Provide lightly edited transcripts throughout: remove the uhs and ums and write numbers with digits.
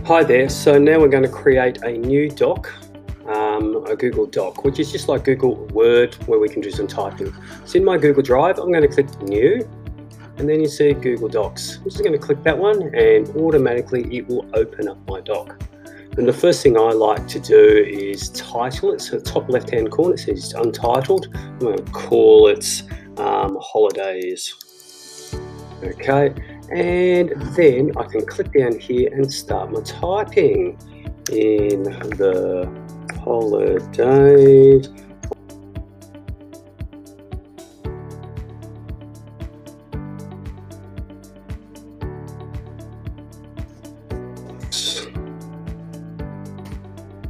Hi there, so now we're going to create a new doc, a Google Doc, which is just like Google Word where we can do some typing. So in my Google Drive, I'm going to click New, and then you see Google Docs. I'm just going to click that one and automatically it will open up my doc. And the first thing I like to do is title it. So the top left hand corner it says Untitled. I'm going to call it Holidays. Okay, and then I can click down here and start my typing in the holidays.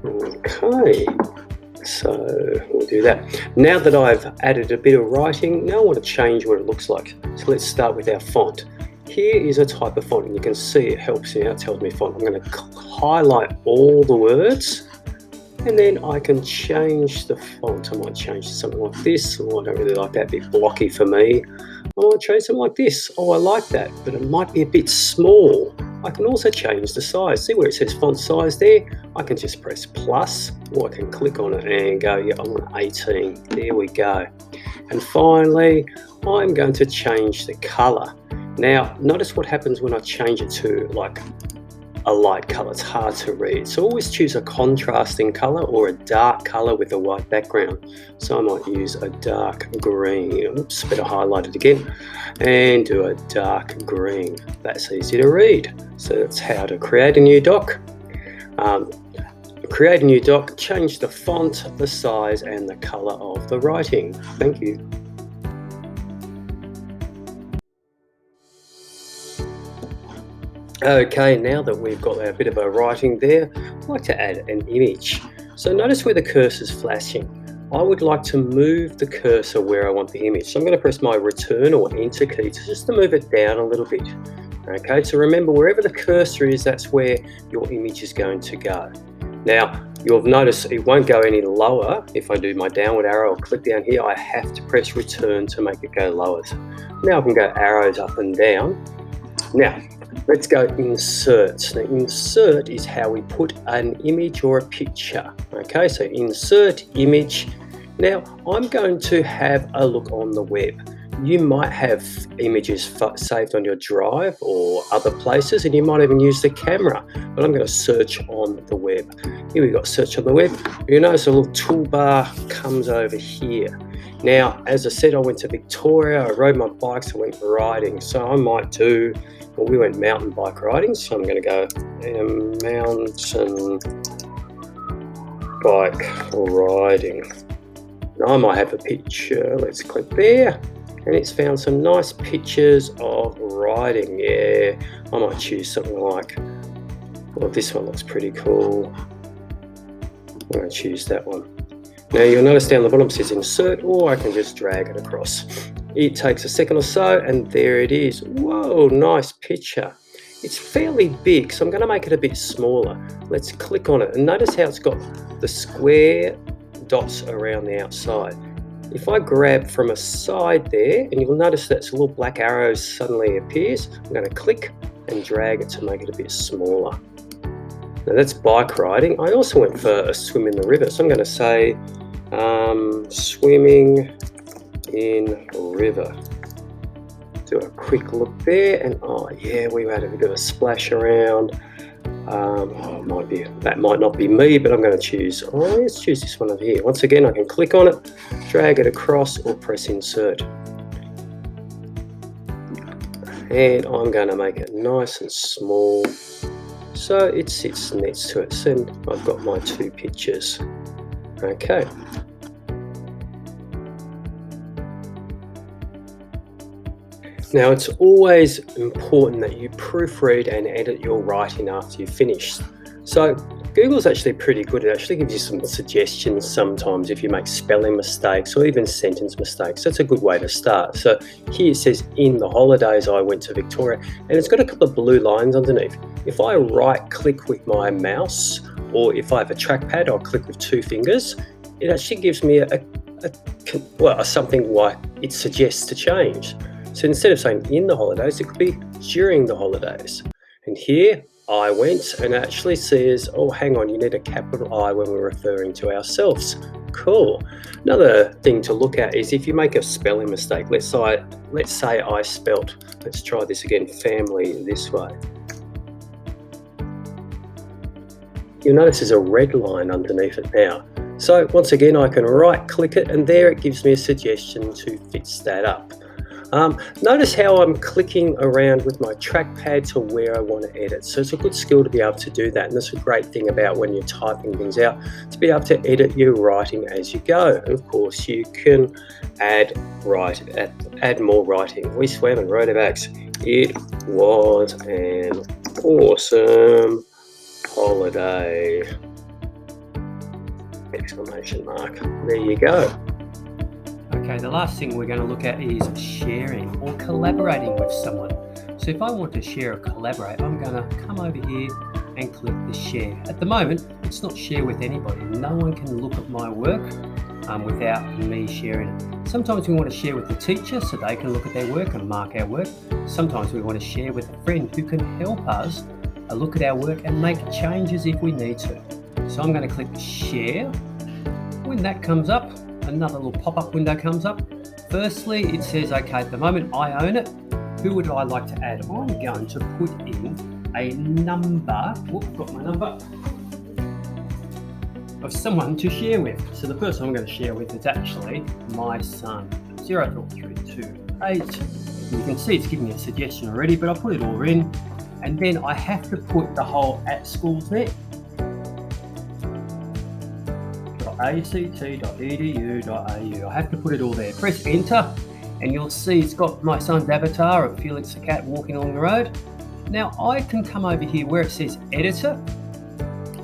Okay, so we'll do that. Now that I've added a bit of writing, now I want to change what it looks like. So let's start with our font. Here is a type of font, and you can see it helps me out, tells me font. I'm going to highlight all the words, and then I can change the font. I might change to something like this. Oh, I don't really like that, a bit blocky for me. I might change something like this. Oh, I like that, but it might be a bit small. I can also change the size. See where it says font size there? I can just press plus, or I can click on it and go, yeah, I want 18. There we go. And finally, I'm going to change the color. Now, notice what happens when I change it to like a light color. It's hard to read. So always choose a contrasting color or a dark color with a white background. So I might use a dark green. Oops, better highlight it again. And do a dark green. That's easy to read. So that's how to create a new doc. Create a new doc, change the font, the size, and the color of the writing. Thank you. Okay, now that we've got a bit of a writing there, I'd like to add an image. So notice where the cursor is flashing. I would like to move the cursor where I want the image. So I'm going to press my return or enter key just to move it down a little bit. Okay, so remember wherever the cursor is, that's where your image is going to go. Now, you'll notice it won't go any lower. If I do my downward arrow or click down here, I have to press return to make it go lower. Now I can go arrows up and down. Now, let's go insert. Now, insert is how we put an image or a picture. Okay, so insert image. Now, I'm going to have a look on the web. You might have images saved on your drive or other places, and you might even use the camera, but I'm going to search on the web. Here we've got search on the web. You'll notice a little toolbar comes over here. Now, as I said, I went to Victoria, I rode my bikes, I went riding. So I might do, well, we went mountain bike riding, so I'm going to go mountain bike riding. Now I might have a picture, let's click there. And it's found some nice pictures of riding. Yeah, I might choose something like, well, this one looks pretty cool. I'm going to choose that one. Now you'll notice down the bottom it says insert, or I can just drag it across. It takes a second or so, and there it is. Whoa, nice picture. It's fairly big, so I'm going to make it a bit smaller. Let's click on it, and notice how it's got the square dots around the outside. If I grab from a side there, and you'll notice that little black arrow suddenly appears, I'm going to click and drag it to make it a bit smaller. Now that's bike riding. I also went for a swim in the river, so I'm going to say swimming in river. Do a quick look there, and oh yeah, we had a bit of a splash around. That might not be me, but I'm going to choose, let's choose this one over here. Once again, I can click on it, drag it across, or press insert. And I'm going to make it nice and small so it sits next to it. And I've got my two pictures. Okay. Now, it's always important that you proofread and edit your writing after you've finished. So Google's actually pretty good. It actually gives you some suggestions sometimes if you make spelling mistakes or even sentence mistakes. That's a good way to start. So here it says, in the holidays I went to Victoria, and it's got a couple of blue lines underneath. If I right click with my mouse, or if I have a trackpad, I'll click with two fingers, it actually gives me something like it suggests to change. So instead of saying in the holidays, it could be during the holidays. And here I went, and it actually says, oh, hang on, you need a capital I when we're referring to ourselves. Cool. Another thing to look at is if you make a spelling mistake. Let's say I spelt, let's try this again, family this way. You'll notice there's a red line underneath it now. So once again, I can right click it, and there it gives me a suggestion to fix that up. Notice how I'm clicking around with my trackpad to where I want to edit. So it's a good skill to be able to do that. And that's a great thing about when you're typing things out, to be able to edit your writing as you go. And of course, you can add more writing. We swam in Rotobacks. It was an awesome holiday! Exclamation mark. There you go. Okay, the last thing we're going to look at is sharing or collaborating with someone. So if I want to share or collaborate, I'm going to come over here and click the share. At the moment, it's not share with anybody. No one can look at my work without me sharing it. Sometimes we want to share with the teacher so they can look at their work and mark our work. Sometimes we want to share with a friend who can help us look at our work and make changes if we need to. So I'm going to click share. When that comes up, another little pop-up window comes up. Firstly, it says, okay, at the moment I own it. Who would I like to add? I'm going to put in a number, got my number, of someone to share with. So the person I'm going to share with is actually my son, 04328. You can see it's giving me a suggestion already, but I'll put it all in. And then I have to put the whole @schools.net. .act.edu.au. I have to put it all there. Press enter and you'll see it's got my son's avatar of Felix the cat walking along the road. Now I can come over here where it says editor.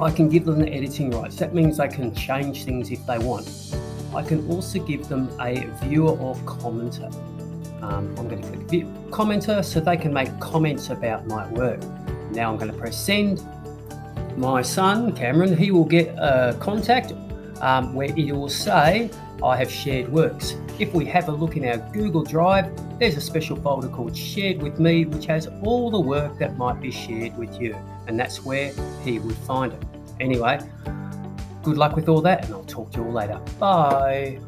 I can give them the editing rights. That means they can change things if they want. I can also give them a viewer or commenter. I'm going to click view commenter so they can make comments about my work. Now I'm going to press send. My son Cameron, he will get a contact where it will say I have shared works. If we have a look in our Google Drive, there's a special folder called Shared With Me, which has all the work that might be shared with you, and that's where he would find it. Anyway, good luck with all that, and I'll talk to you all later. Bye.